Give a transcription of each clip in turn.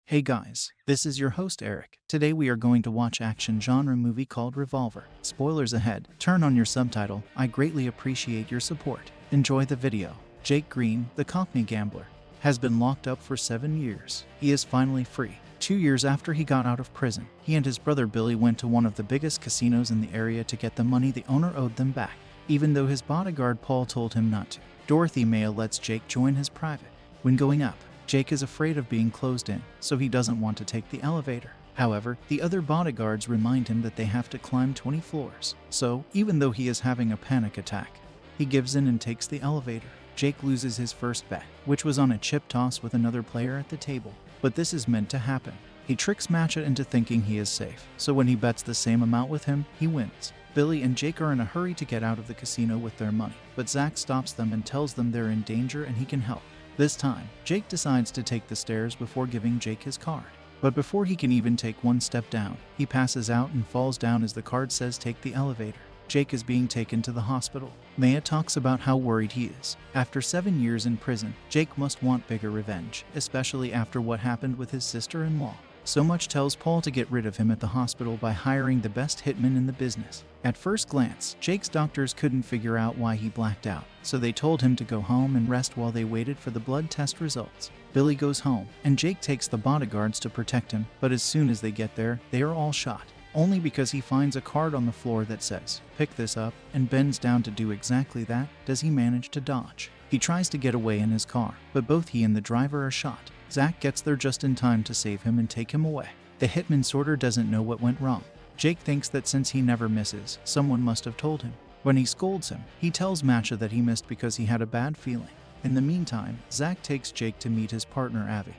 Hey guys, this is your host Eric. Today we are going to watch action genre movie called Revolver. Spoilers ahead. Turn on your subtitle. I greatly appreciate your support. Enjoy the video. Jake Green, the Cockney gambler, has been locked up for 7 years. He is finally free. 2 years after he got out of prison, he and his brother Billy went to one of the biggest casinos in the area to get the money the owner owed them back, even though his bodyguard Paul told him not to. Dorothy Mayo lets Jake join his private. When going up, Jake is afraid of being closed in, so he doesn't want to take the elevator. However, the other bodyguards remind him that they have to climb 20 floors. So, even though he is having a panic attack, he gives in and takes the elevator. Jake loses his first bet, which was on a chip toss with another player at the table. But this is meant to happen. He tricks Matcha into thinking he is safe, so when he bets the same amount with him, he wins. Billy and Jake are in a hurry to get out of the casino with their money, but Zach stops them and tells them they're in danger and he can help. This time, Jake decides to take the stairs before giving Jake his card. But before he can even take one step down, he passes out and falls down as the card says take the elevator. Jake is being taken to the hospital. Maya talks about how worried he is. After 7 years in prison, Jake must want bigger revenge, especially after what happened with his sister-in-law. So much tells Paul to get rid of him at the hospital by hiring the best hitman in the business. At first glance, Jake's doctors couldn't figure out why he blacked out, so they told him to go home and rest while they waited for the blood test results. Billy goes home, and Jake takes the bodyguards to protect him, but as soon as they get there, they are all shot. Only because he finds a card on the floor that says, "Pick this up," and bends down to do exactly that, does he manage to dodge. He tries to get away in his car, but both he and the driver are shot. Zach gets there just in time to save him and take him away. The hitman sorter doesn't know what went wrong. Jake thinks that since he never misses, someone must have told him. When he scolds him, he tells Matcha that he missed because he had a bad feeling. In the meantime, Zach takes Jake to meet his partner Avi,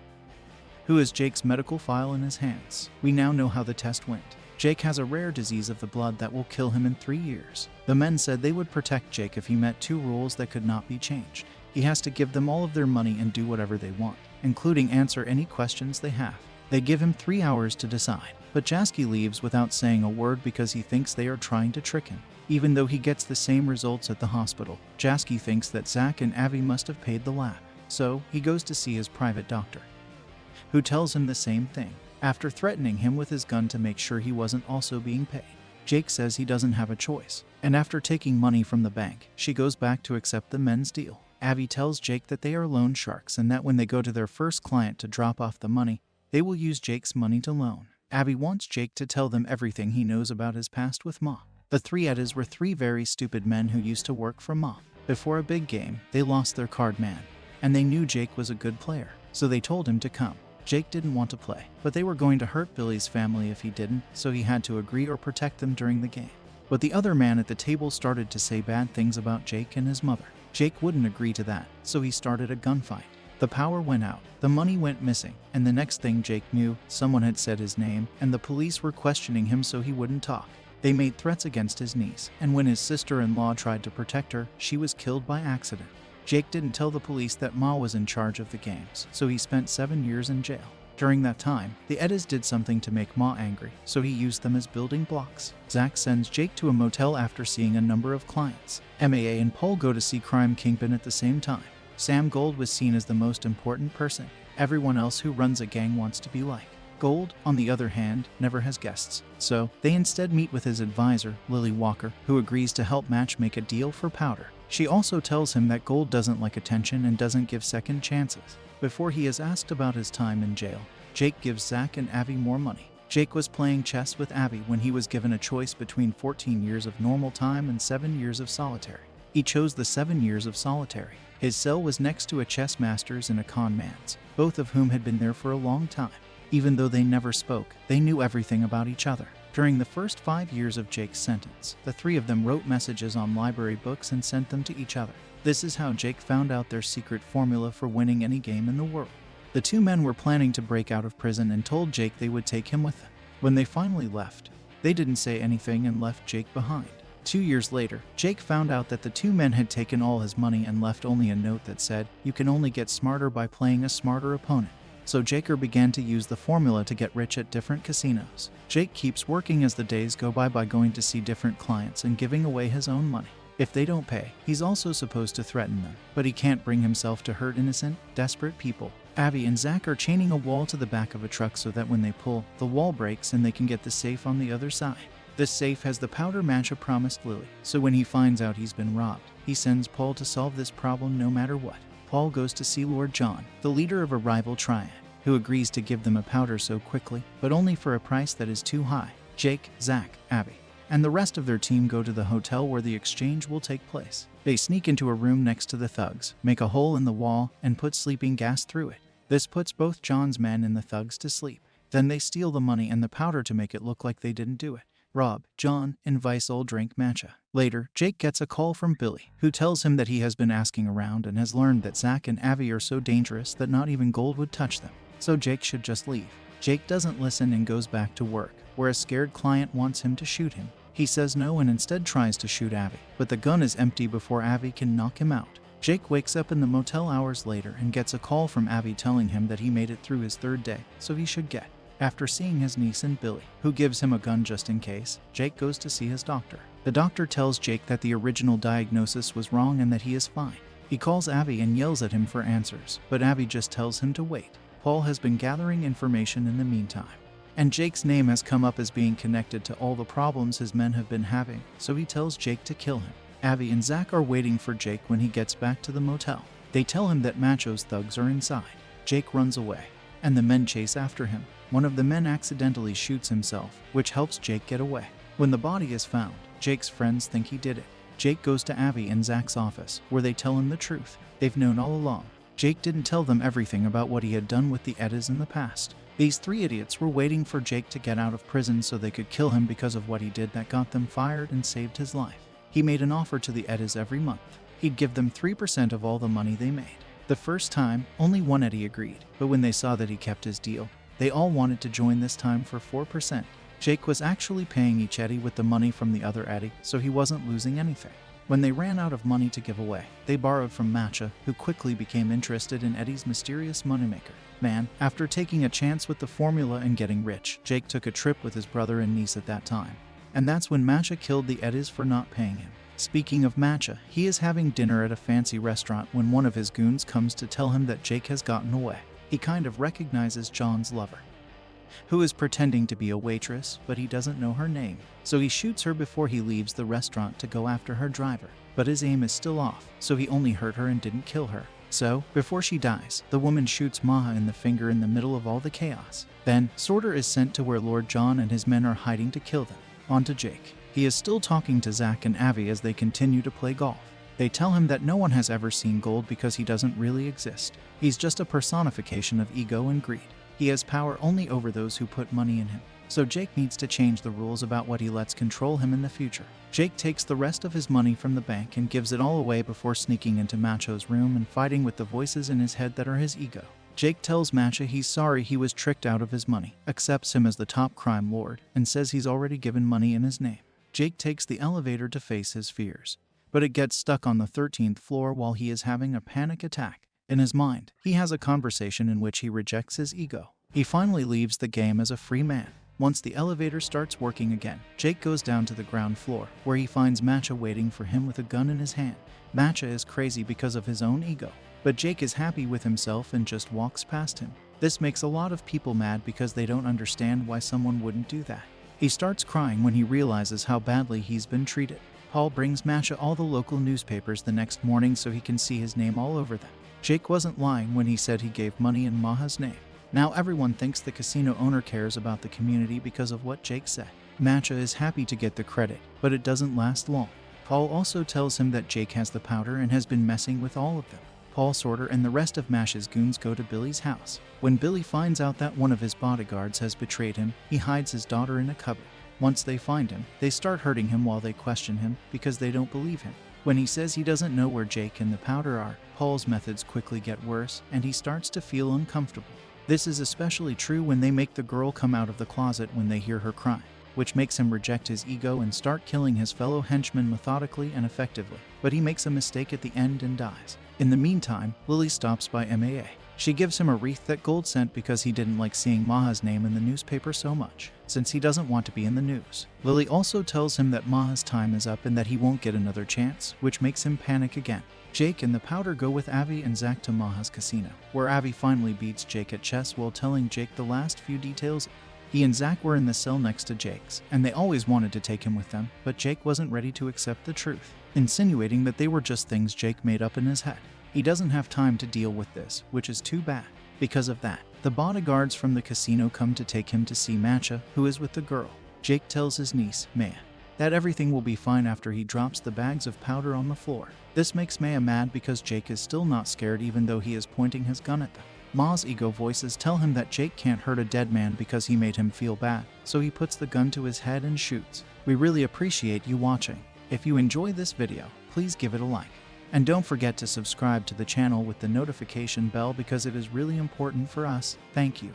who has Jake's medical file in his hands. We now know how the test went. Jake has a rare disease of the blood that will kill him in 3 years. The men said they would protect Jake if he met 2 rules that could not be changed. He has to give them all of their money and do whatever they want, including answer any questions they have. They give him 3 hours to decide, but Jasky leaves without saying a word because he thinks they are trying to trick him. Even though he gets the same results at the hospital, Jasky thinks that Zach and Avi must have paid the lab. So, he goes to see his private doctor, who tells him the same thing, after threatening him with his gun to make sure he wasn't also being paid. Jake says he doesn't have a choice, and after taking money from the bank, she goes back to accept the men's deal. Avi tells Jake that they are loan sharks and that when they go to their first client to drop off the money, they will use Jake's money to loan. Avi wants Jake to tell them everything he knows about his past with Ma. The 3 Eddas were 3 very stupid men who used to work for Ma. Before a big game, they lost their card man, and they knew Jake was a good player, so they told him to come. Jake didn't want to play, but they were going to hurt Billy's family if he didn't, so he had to agree or protect them during the game. But the other man at the table started to say bad things about Jake and his mother. Jake wouldn't agree to that, so he started a gunfight. The power went out, the money went missing, and the next thing Jake knew, someone had said his name, and the police were questioning him so he wouldn't talk. They made threats against his niece, and when his sister-in-law tried to protect her, she was killed by accident. Jake didn't tell the police that Ma was in charge of the games, so he spent 7 years in jail. During that time, the Eddas did something to make Ma angry, so he used them as building blocks. Zach sends Jake to a motel after seeing a number of clients. MAA and Paul go to see Crime Kingpin at the same time. Sam Gold was seen as the most important person. Everyone else who runs a gang wants to be like. Gold, on the other hand, never has guests, so they instead meet with his advisor, Lily Walker, who agrees to help Match make a deal for powder. She also tells him that Gold doesn't like attention and doesn't give second chances. Before he is asked about his time in jail, Jake gives Zach and Avi more money. Jake was playing chess with Avi when he was given a choice between 14 years of normal time and 7 years of solitary. He chose the 7 years of solitary. His cell was next to a chess master's and a con man's, both of whom had been there for a long time. Even though they never spoke, they knew everything about each other. During the first 5 years of Jake's sentence, the 3 of them wrote messages on library books and sent them to each other. This is how Jake found out their secret formula for winning any game in the world. The 2 men were planning to break out of prison and told Jake they would take him with them. When they finally left, they didn't say anything and left Jake behind. 2 years later, Jake found out that the 2 men had taken all his money and left only a note that said, "You can only get smarter by playing a smarter opponent." So Jaker began to use the formula to get rich at different casinos. Jake keeps working as the days go by going to see different clients and giving away his own money. If they don't pay, he's also supposed to threaten them, but he can't bring himself to hurt innocent, desperate people. Avi and Zach are chaining a wall to the back of a truck so that when they pull, the wall breaks and they can get the safe on the other side. This safe has the powder Matcha promised Lily, so when he finds out he's been robbed, he sends Paul to solve this problem no matter what. Paul goes to see Lord John, the leader of a rival triad, who agrees to give them a powder so quickly, but only for a price that is too high. Jake, Zach, Avi, and the rest of their team go to the hotel where the exchange will take place. They sneak into a room next to the thugs, make a hole in the wall, and put sleeping gas through it. This puts both John's men and the thugs to sleep. Then they steal the money and the powder to make it look like they didn't do it. Rob, John, and Visol drink matcha. Later, Jake gets a call from Billy, who tells him that he has been asking around and has learned that Zach and Avi are so dangerous that not even gold would touch them, so Jake should just leave. Jake doesn't listen and goes back to work, where a scared client wants him to shoot him. He says no and instead tries to shoot Avi, but the gun is empty before Avi can knock him out. Jake wakes up in the motel hours later and gets a call from Avi telling him that he made it through his third day, so he should get. After seeing his niece and Billy, who gives him a gun just in case, Jake goes to see his doctor. The doctor tells Jake that the original diagnosis was wrong and that he is fine. He calls Avi and yells at him for answers, but Avi just tells him to wait. Paul has been gathering information in the meantime, and Jake's name has come up as being connected to all the problems his men have been having, so he tells Jake to kill him. Avi and Zach are waiting for Jake when he gets back to the motel. They tell him that Macho's thugs are inside. Jake runs away, and the men chase after him. One of the men accidentally shoots himself, which helps Jake get away. When the body is found, Jake's friends think he did it. Jake goes to Avi and Zach's office, where they tell him the truth. They've known all along. Jake didn't tell them everything about what he had done with the Eddas in the past. These three idiots were waiting for Jake to get out of prison so they could kill him because of what he did that got them fired and saved his life. He made an offer to the Eddas every month. He'd give them 3% of all the money they made. The first time, only one Eddie agreed, but when they saw that he kept his deal, they all wanted to join this time for 4%. Jake was actually paying each Eddie with the money from the other Eddie, so he wasn't losing anything. When they ran out of money to give away, they borrowed from Matcha, who quickly became interested in Eddie's mysterious moneymaker. Man, after taking a chance with the formula and getting rich, Jake took a trip with his brother and niece at that time. And that's when Matcha killed the Eddas for not paying him. Speaking of Matcha, he is having dinner at a fancy restaurant when one of his goons comes to tell him that Jake has gotten away. He kind of recognizes John's lover, who is pretending to be a waitress, but he doesn't know her name. So he shoots her before he leaves the restaurant to go after her driver. But his aim is still off, so he only hurt her and didn't kill her. So, before she dies, the woman shoots Maha in the finger in the middle of all the chaos. Then, Sorter is sent to where Lord John and his men are hiding to kill them. On to Jake. He is still talking to Zach and Avi as they continue to play golf. They tell him that no one has ever seen gold because he doesn't really exist. He's just a personification of ego and greed. He has power only over those who put money in him. So Jake needs to change the rules about what he lets control him in the future. Jake takes the rest of his money from the bank and gives it all away before sneaking into Macho's room and fighting with the voices in his head that are his ego. Jake tells Matcha he's sorry he was tricked out of his money, accepts him as the top crime lord, and says he's already given money in his name. Jake takes the elevator to face his fears, but it gets stuck on the 13th floor while he is having a panic attack. In his mind, he has a conversation in which he rejects his ego. He finally leaves the game as a free man. Once the elevator starts working again, Jake goes down to the ground floor, where he finds Matcha waiting for him with a gun in his hand. Matcha is crazy because of his own ego, but Jake is happy with himself and just walks past him. This makes a lot of people mad because they don't understand why someone wouldn't do that. He starts crying when he realizes how badly he's been treated. Paul brings Matcha all the local newspapers the next morning so he can see his name all over them. Jake wasn't lying when he said he gave money in Maha's name. Now everyone thinks the casino owner cares about the community because of what Jake said. Matcha is happy to get the credit, but it doesn't last long. Paul also tells him that Jake has the powder and has been messing with all of them. Paul, Sorter, and the rest of Matcha's goons go to Billy's house. When Billy finds out that one of his bodyguards has betrayed him, he hides his daughter in a cupboard. Once they find him, they start hurting him while they question him because they don't believe him. When he says he doesn't know where Jake and the powder are, Paul's methods quickly get worse and he starts to feel uncomfortable. This is especially true when they make the girl come out of the closet when they hear her crying, which makes him reject his ego and start killing his fellow henchmen methodically and effectively. But he makes a mistake at the end and dies. In the meantime, Lily stops by MAA. She gives him a wreath that Gold sent because he didn't like seeing Maha's name in the newspaper so much, since he doesn't want to be in the news. Lily also tells him that Maha's time is up and that he won't get another chance, which makes him panic again. Jake and the Powder go with Avi and Zach to Maha's casino, where Avi finally beats Jake at chess while telling Jake the last few details. He and Zach were in the cell next to Jake's, and they always wanted to take him with them, but Jake wasn't ready to accept the truth, insinuating that they were just things Jake made up in his head. He doesn't have time to deal with this, which is too bad. Because of that, the bodyguards from the casino come to take him to see Matcha, who is with the girl. Jake tells his niece, Maya, that everything will be fine after he drops the bags of powder on the floor. This makes Maya mad because Jake is still not scared even though he is pointing his gun at them. Ma's ego voices tell him that Jake can't hurt a dead man because he made him feel bad, so he puts the gun to his head and shoots. We really appreciate you watching. If you enjoy this video, please give it a like. And don't forget to subscribe to the channel with the notification bell because it is really important for us. Thank you.